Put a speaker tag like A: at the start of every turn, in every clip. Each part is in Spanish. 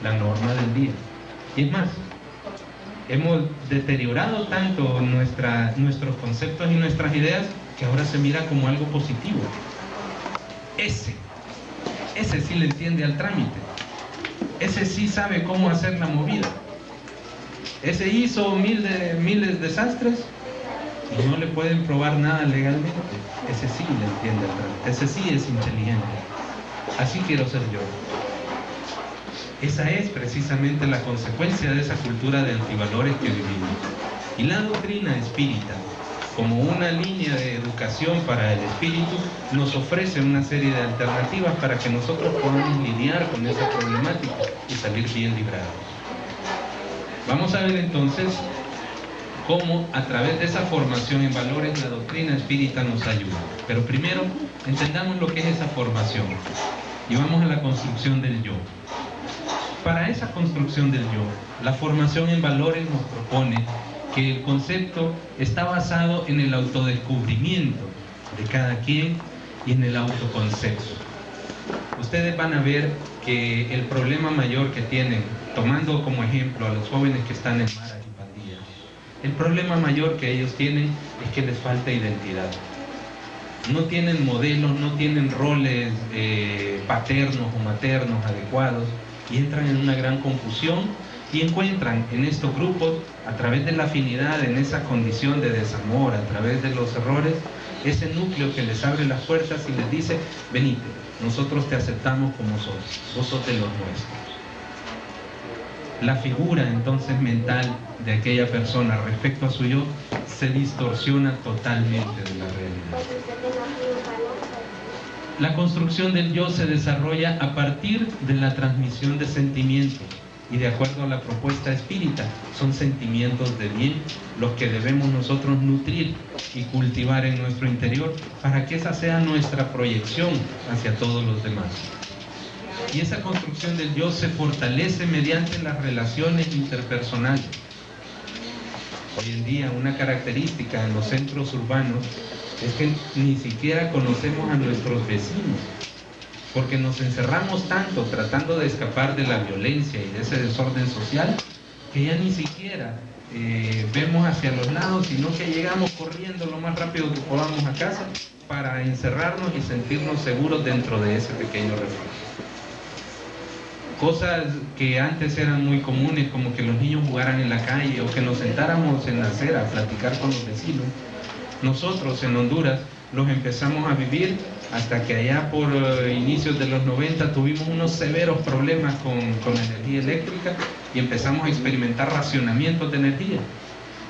A: la norma del día. Y es más, hemos deteriorado tanto nuestros conceptos y nuestras ideas que ahora se mira como algo positivo. Ese sí le entiende al trámite. Ese sí sabe cómo hacer la movida. Ese hizo miles de desastres y no le pueden probar nada legalmente. Ese sí le entiende al trámite. Ese sí es inteligente. Así quiero ser yo. Esa es precisamente la consecuencia de esa cultura de antivalores que vivimos. Y la doctrina espírita, como una línea de educación para el espíritu, nos ofrece una serie de alternativas para que nosotros podamos lidiar con esa problemática y salir bien librados. Vamos a ver entonces cómo a través de esa formación en valores la doctrina espírita nos ayuda. Pero primero entendamos lo que es esa formación y vamos a la construcción del yo. Para esa construcción del yo, la formación en valores nos propone que el concepto está basado en el autodescubrimiento de cada quien y en el autoconcepto. Ustedes van a ver que el problema mayor que tienen, tomando como ejemplo a los jóvenes que están en maras y pandillas, el problema mayor que ellos tienen es que les falta identidad. No tienen modelos, no tienen roles paternos o maternos adecuados y entran en una gran confusión y encuentran en estos grupos, a través de la afinidad, en esa condición de desamor, a través de los errores, ese núcleo que les abre las puertas y les dice: venite, nosotros te aceptamos como sos, vos sos de los nuestros. La figura entonces mental de aquella persona respecto a su yo se distorsiona totalmente de la realidad. La construcción del yo se desarrolla a partir de la transmisión de sentimientos y, de acuerdo a la propuesta espírita, son sentimientos de bien los que debemos nosotros nutrir y cultivar en nuestro interior para que esa sea nuestra proyección hacia todos los demás. Y esa construcción del yo se fortalece mediante las relaciones interpersonales. Hoy en día una característica en los centros urbanos es que ni siquiera conocemos a nuestros vecinos, porque nos encerramos tanto tratando de escapar de la violencia y de ese desorden social, que ya ni siquiera vemos hacia los lados, sino que llegamos corriendo lo más rápido que podamos a casa para encerrarnos y sentirnos seguros dentro de ese pequeño refugio. Cosas que antes eran muy comunes, como que los niños jugaran en la calle o que nos sentáramos en la acera a platicar con los vecinos, nosotros en Honduras los empezamos a vivir hasta que allá por inicios de los 90 tuvimos unos severos problemas con energía eléctrica y empezamos a experimentar racionamientos de energía.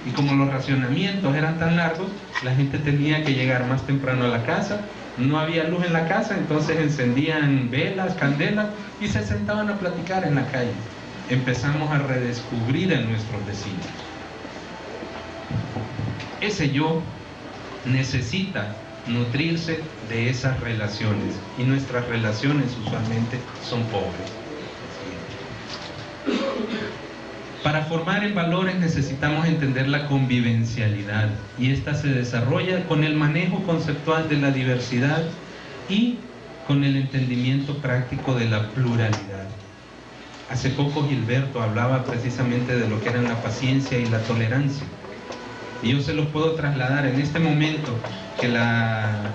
A: Y como los racionamientos eran tan largos, la gente tenía que llegar más temprano a la casa, no había luz en la casa, entonces encendían velas, candelas y se sentaban a platicar en la calle. Empezamos a redescubrir a nuestros vecinos. Ese yo necesita nutrirse de esas relaciones y nuestras relaciones usualmente son pobres. Para formar en valores necesitamos entender la convivencialidad y esta se desarrolla con el manejo conceptual de la diversidad y con el entendimiento práctico de la pluralidad. Hace poco Gilberto hablaba precisamente de lo que eran la paciencia y la tolerancia. Y yo se los puedo trasladar en este momento que la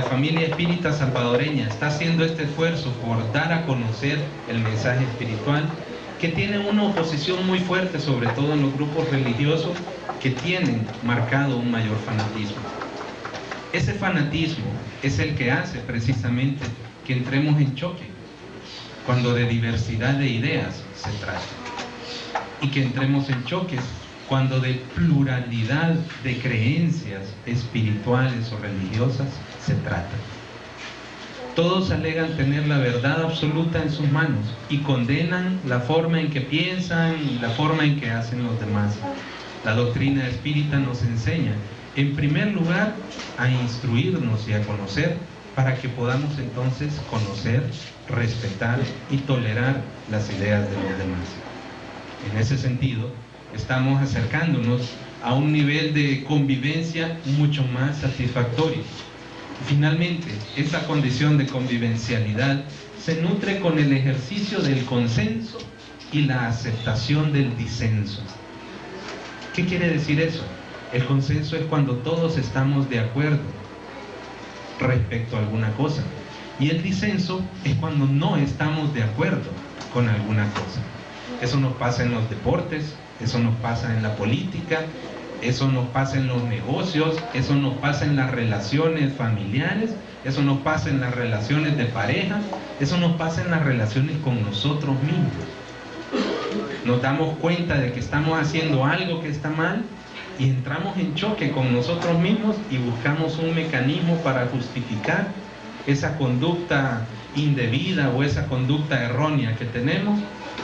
A: familia espírita salvadoreña está haciendo este esfuerzo por dar a conocer el mensaje espiritual, que tiene una oposición muy fuerte, sobre todo en los grupos religiosos que tienen marcado un mayor fanatismo. Ese fanatismo es el que hace precisamente que entremos en choque cuando de diversidad de ideas se trata, y que entremos en choques cuando de pluralidad de creencias espirituales o religiosas se trata. Todos alegan tener la verdad absoluta en sus manos y condenan la forma en que piensan y la forma en que hacen los demás. La doctrina espírita nos enseña, en primer lugar, a instruirnos y a conocer para que podamos entonces conocer, respetar y tolerar las ideas de los demás. En ese sentido, estamos acercándonos a un nivel de convivencia mucho más satisfactorio. Finalmente, esa condición de convivencialidad se nutre con el ejercicio del consenso y la aceptación del disenso. ¿Qué quiere decir eso? El consenso es cuando todos estamos de acuerdo respecto a alguna cosa. Y el disenso es cuando no estamos de acuerdo con alguna cosa. Eso nos pasa en los deportes, eso nos pasa en la política, eso nos pasa en los negocios, eso nos pasa en las relaciones familiares, eso nos pasa en las relaciones de pareja, eso nos pasa en las relaciones con nosotros mismos. Nos damos cuenta de que estamos haciendo algo que está mal y entramos en choque con nosotros mismos y buscamos un mecanismo para justificar esa conducta indebida o esa conducta errónea que tenemos,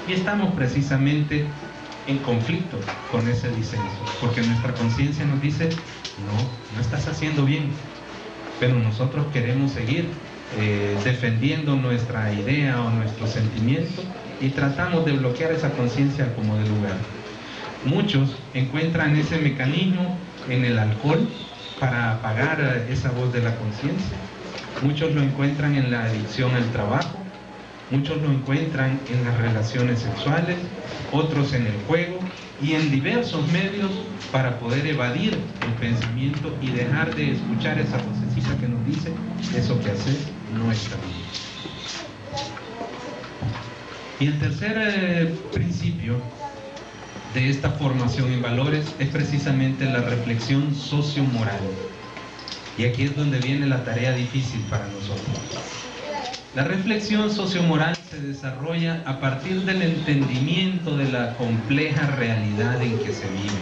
A: y estamos precisamente en conflicto con ese disenso, porque nuestra conciencia nos dice, no estás haciendo bien, pero nosotros queremos seguir defendiendo nuestra idea o nuestro sentimiento y tratamos de bloquear esa conciencia como de lugar. Muchos encuentran ese mecanismo en el alcohol para apagar esa voz de la conciencia. Muchos lo encuentran en la adicción al trabajo, muchos lo encuentran en las relaciones sexuales, otros en el juego y en diversos medios para poder evadir el pensamiento y dejar de escuchar esa vocecita que nos dice eso que haces no está bien. Y el tercer principio de esta formación en valores es precisamente la reflexión sociomoral. Y aquí es donde viene la tarea difícil para nosotros. La reflexión sociomoral se desarrolla a partir del entendimiento de la compleja realidad en que se vive.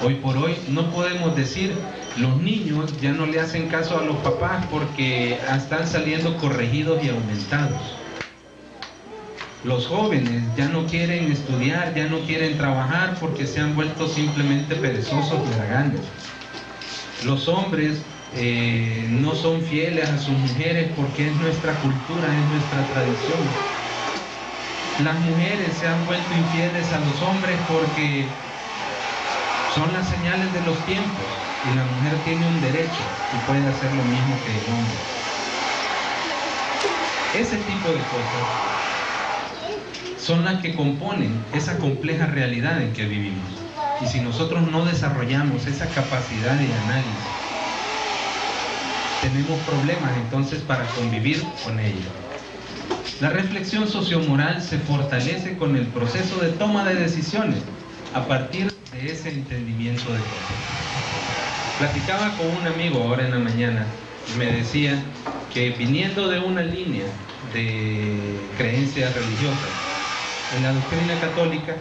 A: Hoy por hoy no podemos decir, los niños ya no le hacen caso a los papás porque están saliendo corregidos y aumentados. Los jóvenes ya no quieren estudiar, ya no quieren trabajar porque se han vuelto simplemente perezosos y haraganes. Los hombres no son fieles a sus mujeres porque es nuestra cultura, es nuestra tradición. Las mujeres se han vuelto infieles a los hombres porque son las señales de los tiempos y la mujer tiene un derecho y puede hacer lo mismo que el hombre. Ese tipo de cosas son las que componen esa compleja realidad en que vivimos. Y si nosotros no desarrollamos esa capacidad de análisis, tenemos problemas entonces para convivir con ella. La reflexión sociomoral se fortalece con el proceso de toma de decisiones a partir de ese entendimiento de cosas. Platicaba con un amigo ahora en la mañana y me decía que viniendo de una línea de creencias religiosas, en la doctrina católica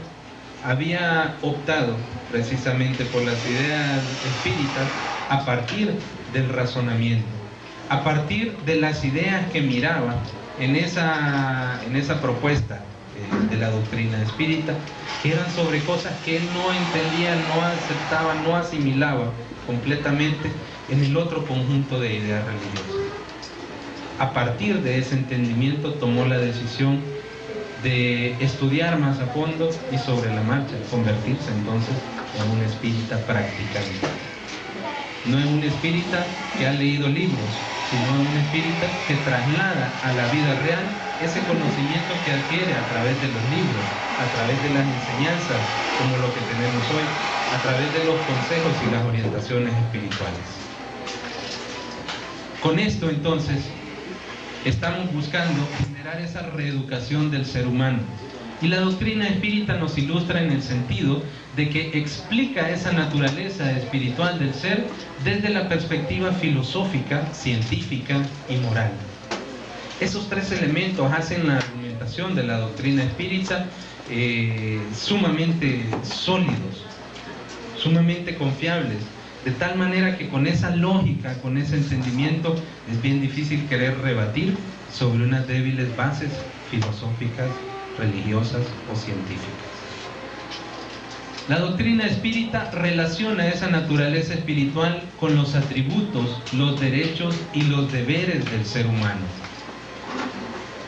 A: había optado precisamente por las ideas espíritas a partir del razonamiento, a partir de las ideas que miraba en esa propuesta de la doctrina espírita, que eran sobre cosas que él no entendía, no aceptaba, no asimilaba completamente en el otro conjunto de ideas religiosas. A partir de ese entendimiento tomó la decisión de estudiar más a fondo y sobre la marcha convertirse entonces en un espírita practicante. No es un espírita que ha leído libros, sino un espírita que traslada a la vida real ese conocimiento que adquiere a través de los libros, a través de las enseñanzas como lo que tenemos hoy, a través de los consejos y las orientaciones espirituales. Con esto entonces estamos buscando generar esa reeducación del ser humano. Y la doctrina espírita nos ilustra en el sentido de que explica esa naturaleza espiritual del ser desde la perspectiva filosófica, científica y moral. Esos tres elementos hacen la argumentación de la doctrina espírita sumamente sólidos, sumamente confiables, de tal manera que con esa lógica, con ese entendimiento, es bien difícil querer rebatir sobre unas débiles bases filosóficas, religiosas o científicas. La doctrina espírita relaciona esa naturaleza espiritual con los atributos, los derechos y los deberes del ser humano.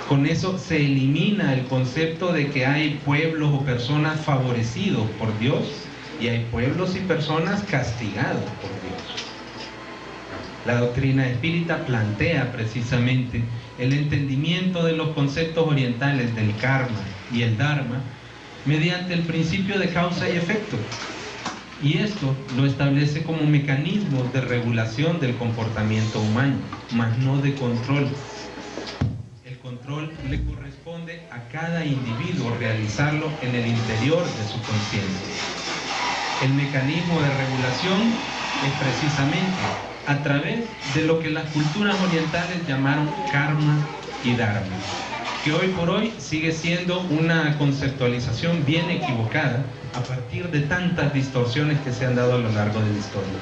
A: Con eso se elimina el concepto de que hay pueblos o personas favorecidos por Dios y hay pueblos y personas castigados por Dios. La doctrina espírita plantea precisamente el entendimiento de los conceptos orientales del karma y el dharma mediante el principio de causa y efecto. Y esto lo establece como mecanismos de regulación del comportamiento humano, mas no de control. El control le corresponde a cada individuo realizarlo en el interior de su conciencia. El mecanismo de regulación es precisamente a través de lo que las culturas orientales llamaron karma y dharma, que hoy por hoy sigue siendo una conceptualización bien equivocada a partir de tantas distorsiones que se han dado a lo largo de la historia.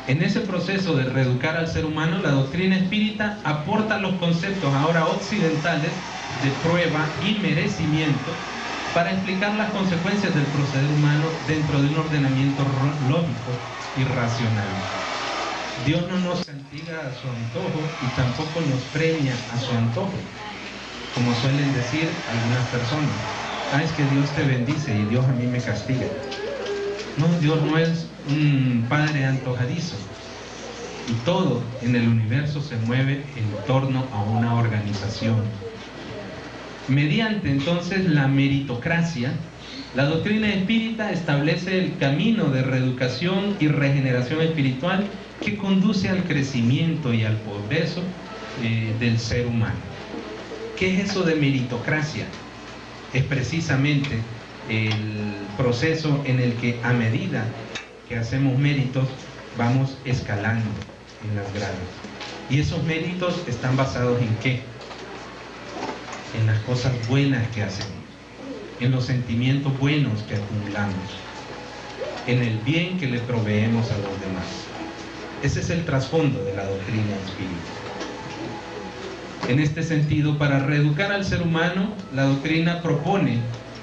A: En ese proceso de reeducar al ser humano, la doctrina espírita aporta los conceptos ahora occidentales de prueba y merecimiento para explicar las consecuencias del proceder humano dentro de un ordenamiento lógico y racional. Dios no nos castiga a su antojo y tampoco nos premia a su antojo, como suelen decir algunas personas. Es que Dios te bendice y Dios a mí me castiga. No, Dios no es un padre antojadizo. Y todo en el universo se mueve en torno a una organización. Mediante entonces la meritocracia, la doctrina espírita establece el camino de reeducación y regeneración espiritual que conduce al crecimiento y al progreso del ser humano. ¿Qué es eso de meritocracia? Es precisamente el proceso en el que a medida que hacemos méritos vamos escalando en las gradas. Y esos méritos están basados ¿en qué? En las cosas buenas que hacemos, en los sentimientos buenos que acumulamos, en el bien que le proveemos a los demás. Ese es el trasfondo de la doctrina espírita. En este sentido, para reeducar al ser humano, la doctrina propone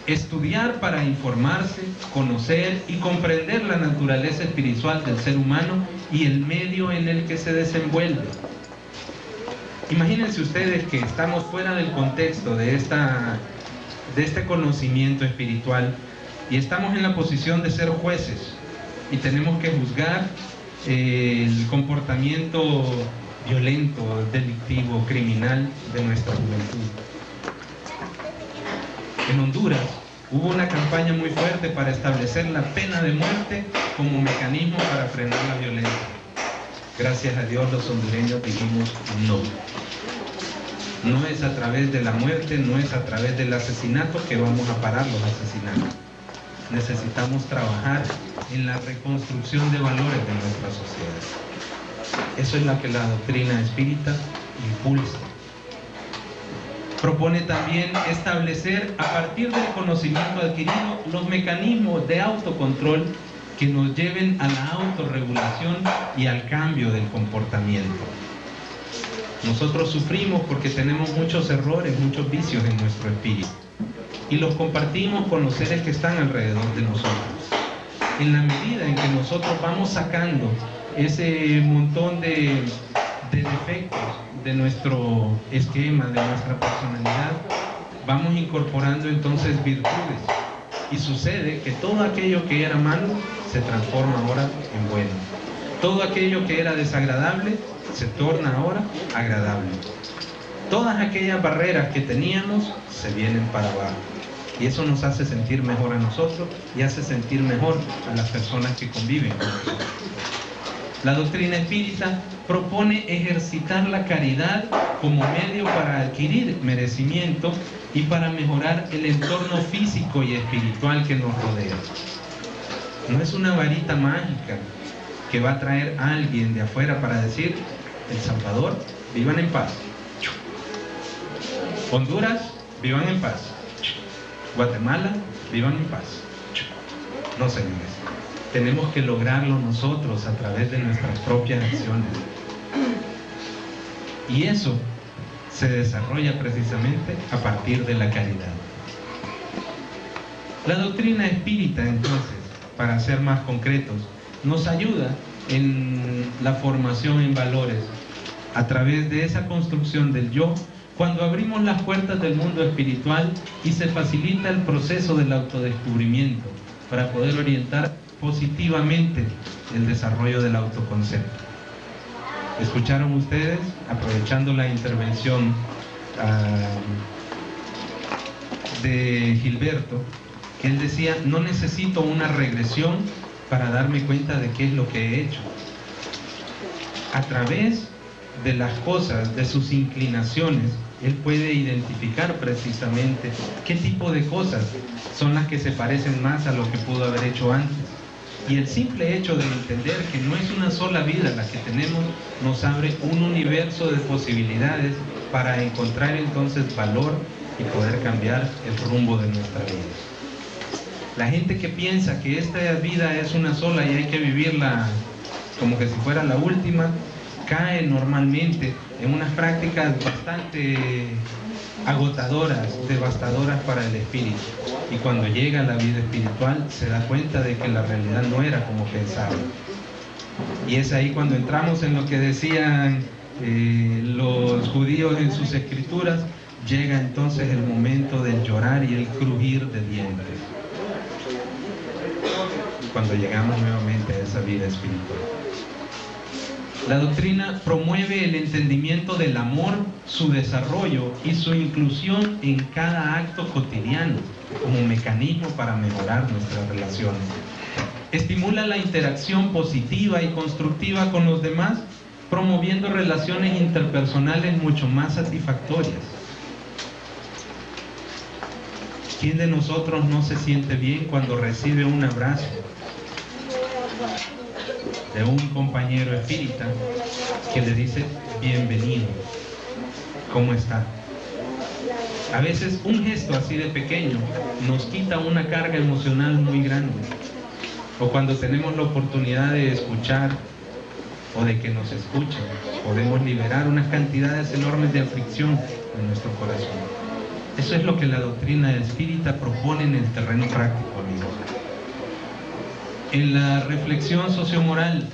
A: estudiar para informarse, conocer y comprender la naturaleza espiritual del ser humano y el medio en el que se desenvuelve. Imagínense ustedes que estamos fuera del contexto de este conocimiento espiritual y estamos en la posición de ser jueces y tenemos que juzgar el comportamiento violento, delictivo, criminal de nuestra juventud. En Honduras hubo una campaña muy fuerte para establecer la pena de muerte como mecanismo para frenar la violencia. Gracias a Dios los hondureños dijimos no. No es a través de la muerte, no es a través del asesinato que vamos a parar los asesinatos. Necesitamos trabajar en la reconstrucción de valores de nuestra sociedad. Eso es lo que la doctrina espírita impulsa. Propone también establecer, a partir del conocimiento adquirido, los mecanismos de autocontrol que nos lleven a la autorregulación y al cambio del comportamiento. Nosotros sufrimos porque tenemos muchos errores, muchos vicios en nuestro espíritu y los compartimos con los seres que están alrededor de nosotros. En la medida en que nosotros vamos sacando ese montón de defectos de nuestro esquema, de nuestra personalidad, vamos incorporando entonces virtudes y sucede que todo aquello que era malo se transforma ahora en bueno. Todo aquello que era desagradable se torna ahora agradable. Todas aquellas barreras que teníamos se vienen para abajo. Y eso nos hace sentir mejor a nosotros y hace sentir mejor a las personas que conviven con nosotros. La doctrina espírita propone ejercitar la caridad como medio para adquirir merecimiento y para mejorar el entorno físico y espiritual que nos rodea. No es una varita mágica que va a traer a alguien de afuera para decir: El Salvador, vivan en paz. Honduras, vivan en paz. Guatemala, vivan en paz. No, señores. Tenemos que lograrlo nosotros a través de nuestras propias acciones. Y eso se desarrolla precisamente a partir de la caridad. La doctrina espírita, entonces, para ser más concretos, nos ayuda en la formación en valores a través de esa construcción del yo, cuando abrimos las puertas del mundo espiritual y se facilita el proceso del autodescubrimiento para poder orientar positivamente el desarrollo del autoconcepto. Escucharon ustedes, aprovechando la intervención de Gilberto, que él decía, no necesito una regresión para darme cuenta de qué es lo que he hecho. A través de las cosas, de sus inclinaciones, él puede identificar precisamente qué tipo de cosas son las que se parecen más a lo que pudo haber hecho antes. Y el simple hecho de entender que no es una sola vida la que tenemos, nos abre un universo de posibilidades para encontrar entonces valor y poder cambiar el rumbo de nuestra vida. La gente que piensa que esta vida es una sola y hay que vivirla como que si fuera la última, cae normalmente en unas prácticas bastante agotadoras, devastadoras para el espíritu. Y cuando llega a la vida espiritual se da cuenta de que la realidad no era como pensaba. Y es ahí cuando entramos en lo que decían los judíos en sus escrituras, llega entonces el momento del llorar y el crujir de dientes. Cuando llegamos nuevamente a esa vida espiritual. La doctrina promueve el entendimiento del amor, su desarrollo y su inclusión en cada acto cotidiano como mecanismo para mejorar nuestras relaciones. Estimula la interacción positiva y constructiva con los demás, promoviendo relaciones interpersonales mucho más satisfactorias. ¿Quién de nosotros no se siente bien cuando recibe un abrazo de un compañero espírita que le dice bienvenido, ¿cómo está? A veces un gesto así de pequeño nos quita una carga emocional muy grande. O cuando tenemos la oportunidad de escuchar o de que nos escuchen, podemos liberar unas cantidades enormes de aflicción en nuestro corazón. Eso es lo que la doctrina espírita propone en el terreno práctico, amigos. En la reflexión sociomoral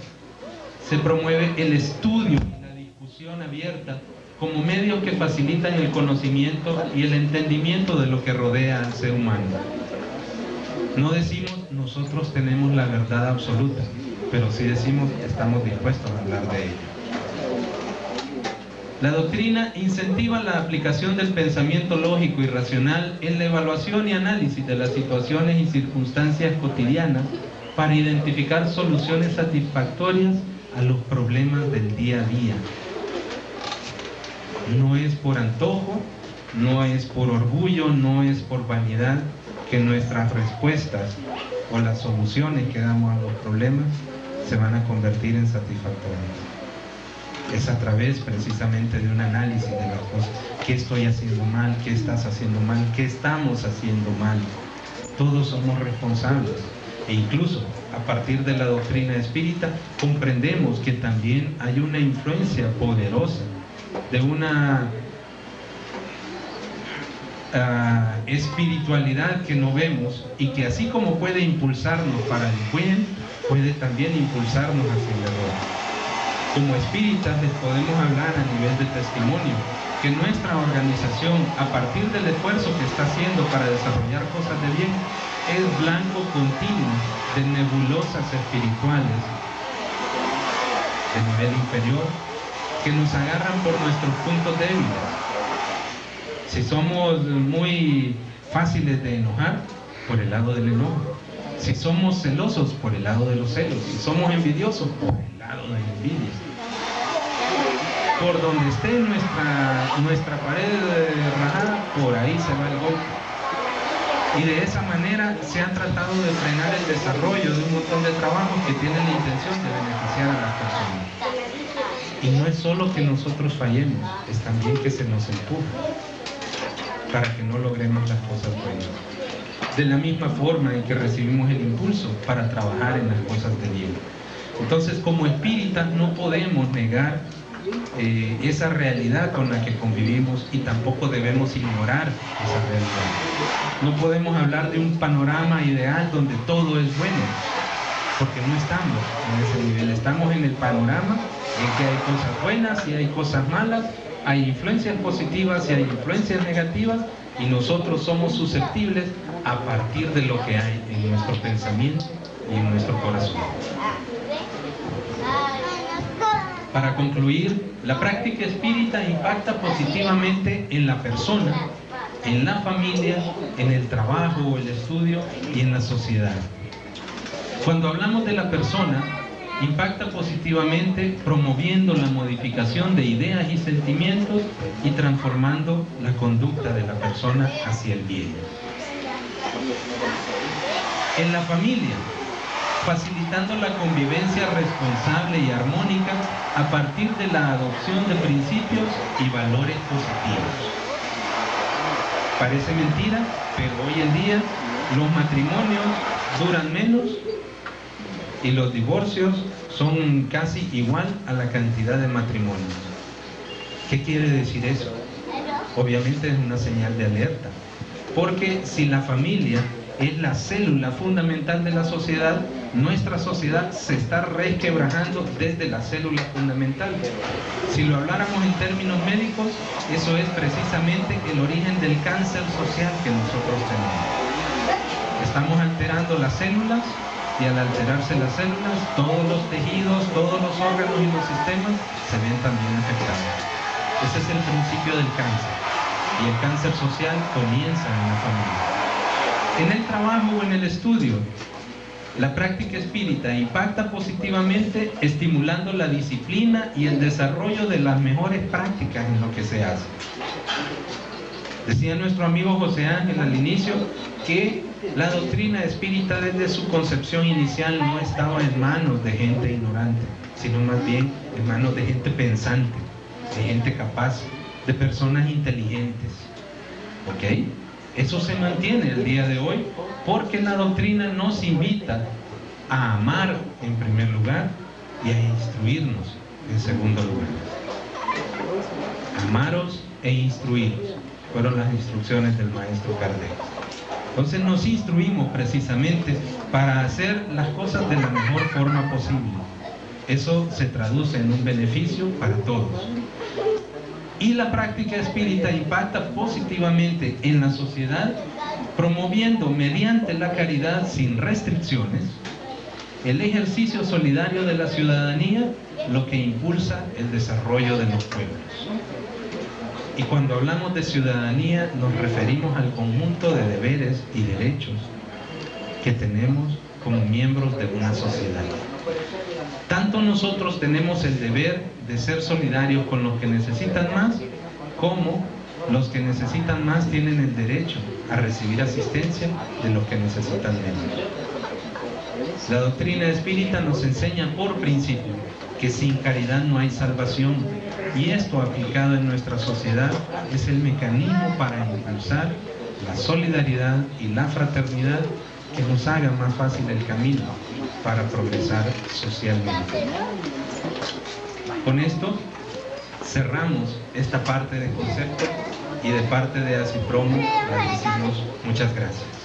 A: se promueve el estudio y la discusión abierta como medios que facilitan el conocimiento y el entendimiento de lo que rodea al ser humano. No decimos nosotros tenemos la verdad absoluta, pero sí decimos estamos dispuestos a hablar de ello. La doctrina incentiva la aplicación del pensamiento lógico y racional en la evaluación y análisis de las situaciones y circunstancias cotidianas para identificar soluciones satisfactorias a los problemas del día a día. No es por antojo, no es por orgullo, no es por vanidad que nuestras respuestas o las soluciones que damos a los problemas se van a convertir en satisfactorias. Es a través precisamente de un análisis de las cosas. ¿Qué estoy haciendo mal? ¿Qué estás haciendo mal? ¿Qué estamos haciendo mal? Todos somos responsables. E incluso a partir de la doctrina espírita comprendemos que también hay una influencia poderosa de una espiritualidad que no vemos y que así como puede impulsarnos para el bien, puede también impulsarnos hacia el error. Como espíritas les podemos hablar a nivel de testimonio que nuestra organización, a partir del esfuerzo que está haciendo para desarrollar cosas de bien, es blanco continuo de nebulosas espirituales de nivel inferior que nos agarran por nuestros puntos débiles. Si somos muy fáciles de enojar, por el lado del enojo. Si somos celosos, por el lado de los celos. Si somos envidiosos, por el lado de la envidia. Por donde esté nuestra pared rajada, por ahí se va el golpe. Y de esa manera se ha tratado de frenar el desarrollo de un montón de trabajos que tienen la intención de beneficiar a las personas. Y no es solo que nosotros fallemos, es también que se nos empuja para que no logremos las cosas buenas. De la misma forma en que recibimos el impulso para trabajar en las cosas de bien. Entonces, como espíritas no podemos negar esa realidad con la que convivimos y tampoco debemos ignorar esa realidad. No podemos hablar de un panorama ideal donde todo es bueno, porque no estamos en ese nivel. Estamos en el panorama en que hay cosas buenas y hay cosas malas, hay influencias positivas y hay influencias negativas, y nosotros somos susceptibles a partir de lo que hay en nuestro pensamiento y en nuestro corazón. Para concluir, la práctica espírita impacta positivamente en la persona, en la familia, en el trabajo o el estudio y en la sociedad. Cuando hablamos de la persona, impacta positivamente promoviendo la modificación de ideas y sentimientos y transformando la conducta de la persona hacia el bien. En la familia, facilitando la convivencia responsable y armónica a partir de la adopción de principios y valores positivos. Parece mentira, pero hoy en día los matrimonios duran menos y los divorcios son casi igual a la cantidad de matrimonios. ¿Qué quiere decir eso? Obviamente es una señal de alerta, porque si la familia es la célula fundamental de la sociedad, nuestra sociedad se está resquebrajando desde la célula fundamental. Si lo habláramos en términos médicos, eso es precisamente el origen del cáncer social que nosotros tenemos. Estamos alterando las células y al alterarse las células, todos los tejidos, todos los órganos y los sistemas se ven también afectados. Ese es el principio del cáncer. Y el cáncer social comienza en la familia. En el trabajo o en el estudio, la práctica espírita impacta positivamente estimulando la disciplina y el desarrollo de las mejores prácticas en lo que se hace. Decía nuestro amigo José Ángel al inicio que la doctrina espírita desde su concepción inicial no estaba en manos de gente ignorante, sino más bien en manos de gente pensante, de gente capaz, de personas inteligentes. ¿Ok? Eso se mantiene el día de hoy porque la doctrina nos invita a amar en primer lugar y a instruirnos en segundo lugar. Amaros e instruiros fueron las instrucciones del maestro Kardec. Entonces nos instruimos precisamente para hacer las cosas de la mejor forma posible. Eso se traduce en un beneficio para todos. Y la práctica espírita impacta positivamente en la sociedad, promoviendo mediante la caridad sin restricciones el ejercicio solidario de la ciudadanía, lo que impulsa el desarrollo de los pueblos. Y cuando hablamos de ciudadanía nos referimos al conjunto de deberes y derechos que tenemos como miembros de una sociedad. Tanto nosotros tenemos el deber de ser solidarios con los que necesitan más, como los que necesitan más tienen el derecho a recibir asistencia de los que necesitan menos. La doctrina espírita nos enseña por principio que sin caridad no hay salvación, y esto aplicado en nuestra sociedad es el mecanismo para impulsar la solidaridad y la fraternidad que nos haga más fácil el camino para progresar socialmente. Con esto cerramos esta parte de concepto y de parte de Asipromo les decimos muchas gracias.